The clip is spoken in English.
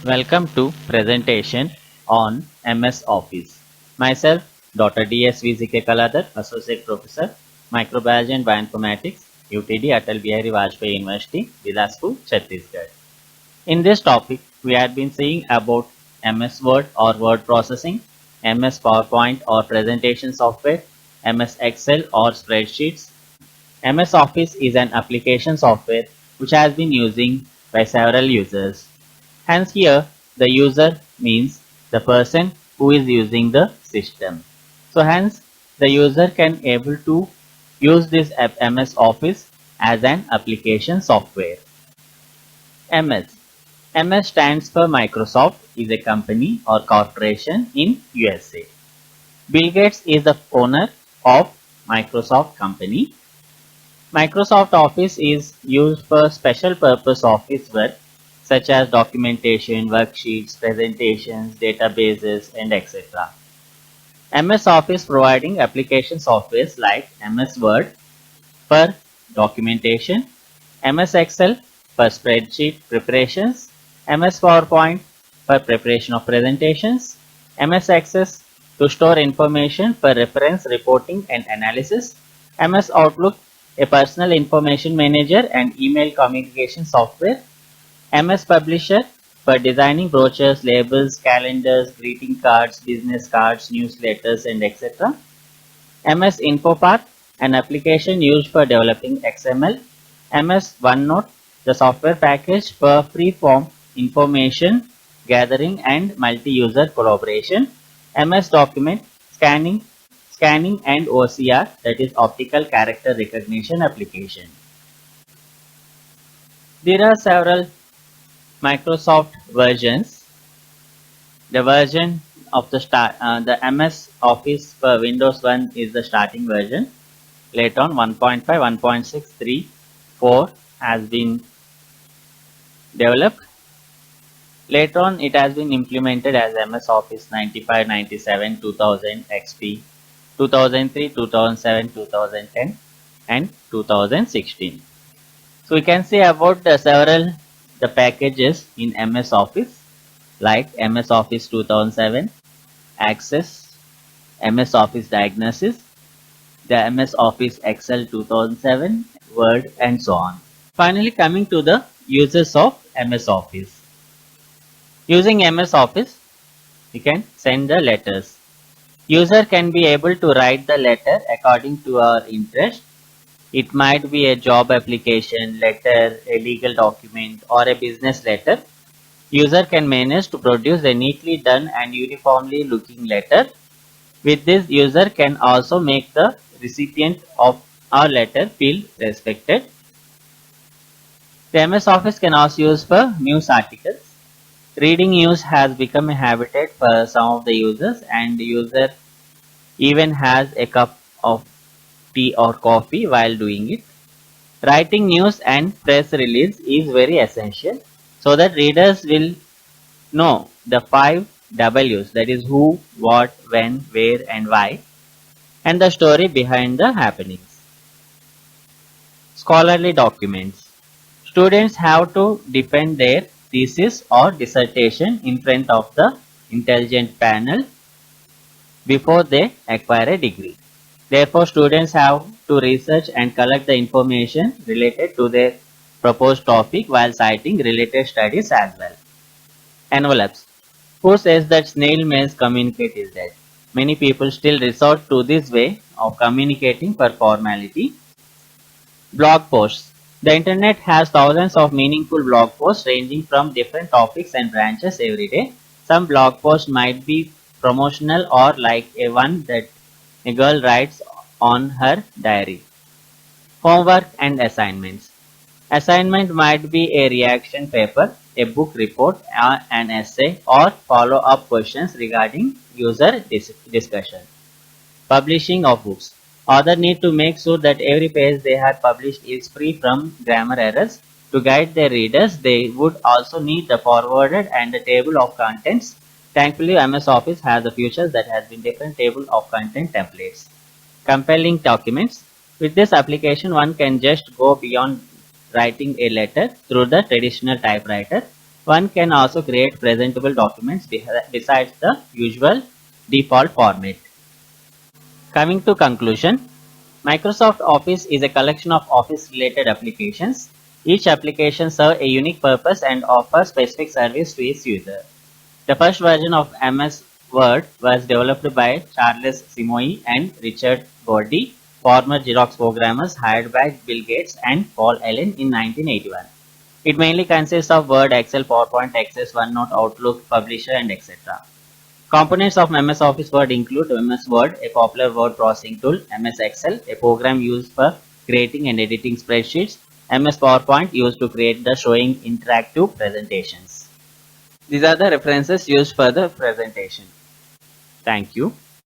Welcome to presentation on MS Office. Myself, Dr. D.S.V. Z.K. Kaladar, Associate Professor, Microbiology and Bioinformatics, UTD, Atal Bihari Vajpayee University, Bilaspur, Chhattisgarh. In this topic, we have been seeing about MS Word or word processing, MS PowerPoint or presentation software, MS Excel or spreadsheets. MS Office is an application software which has been using by several users. Hence here, the user means the person who is using the system. So hence, the user can able to use this MS Office as an application software. MS. MS stands for Microsoft, is a company or corporation in USA. Bill Gates is the owner of Microsoft company. Microsoft Office is used for special purpose office work such as documentation, worksheets, presentations, databases, and etc. MS Office providing application softwares like MS Word for documentation, MS Excel for spreadsheet preparations, MS PowerPoint for preparation of presentations, MS Access to store information for reference reporting and analysis, MS Outlook a personal information manager and email communication software, MS Publisher for designing brochures, labels, calendars, greeting cards, business cards, newsletters, and etc. MS InfoPath, an application used for developing XML. MS OneNote, the software package for free-form information gathering and multi-user collaboration. MS Document, scanning and OCR, that is optical character recognition application. There are several Microsoft versions. The version of the MS Office for Windows 1 is the starting version. Later on 1.5, 1.6, 3, 4 has been developed. Later on it has been implemented as MS Office 95, 97, 2000 XP, 2003, 2007, 2010 and 2016. So we can say about the packages in MS Office like MS Office 2007, Access, MS Office Diagnosis, the MS Office Excel 2007, Word and so on. Finally coming to the uses of MS Office. Using MS Office, we can send the letters. User can be able to write the letter according to our interest. It might be a job application, letter, a legal document or a business letter. User can manage to produce a neatly done and uniformly looking letter. With this, user can also make the recipient of our letter feel respected. The MS Office can also use for news articles. Reading news has become a habitat for some of the users, and the user even has a cup of tea or coffee while doing it. Writing news and press release is very essential so that readers will know the 5 W's, that is who, what, when, where and why, and the story behind the happenings. Scholarly documents. Students have to defend their thesis or dissertation in front of the intelligent panel before they acquire a degree. Therefore, students have to research and collect the information related to their proposed topic while citing related studies as well. Envelopes. Who says that snail mail's communicate is dead? Many people still resort to this way of communicating for formality. Blog posts. The internet has thousands of meaningful blog posts ranging from different topics and branches every day. Some blog posts might be promotional or like a one that a girl writes on her diary. Homework and assignments. Assignment might be a reaction paper, a book report, an essay, or follow-up questions regarding user discussion. Publishing of books. Authors need to make sure that every page they have published is free from grammar errors. To guide their readers, they would also need the forwarded and the table of contents. Thankfully, MS Office has the features that has been different table of content templates. Compelling documents. With this application, one can just go beyond writing a letter through the traditional typewriter. One can also create presentable documents besides the usual default format. Coming to conclusion, Microsoft Office is a collection of Office-related applications. Each application serves a unique purpose and offers specific service to its user. The first version of MS Word was developed by Charles Simoes and Richard Gordy, former Xerox programmers hired by Bill Gates and Paul Allen in 1981. It mainly consists of Word, Excel, PowerPoint, Access, OneNote, Outlook, Publisher, and etc. Components of MS Office Word include MS Word, a popular word processing tool, MS Excel, a program used for creating and editing spreadsheets, MS PowerPoint used to create the showing interactive presentations. These are the references used for the presentation. Thank you.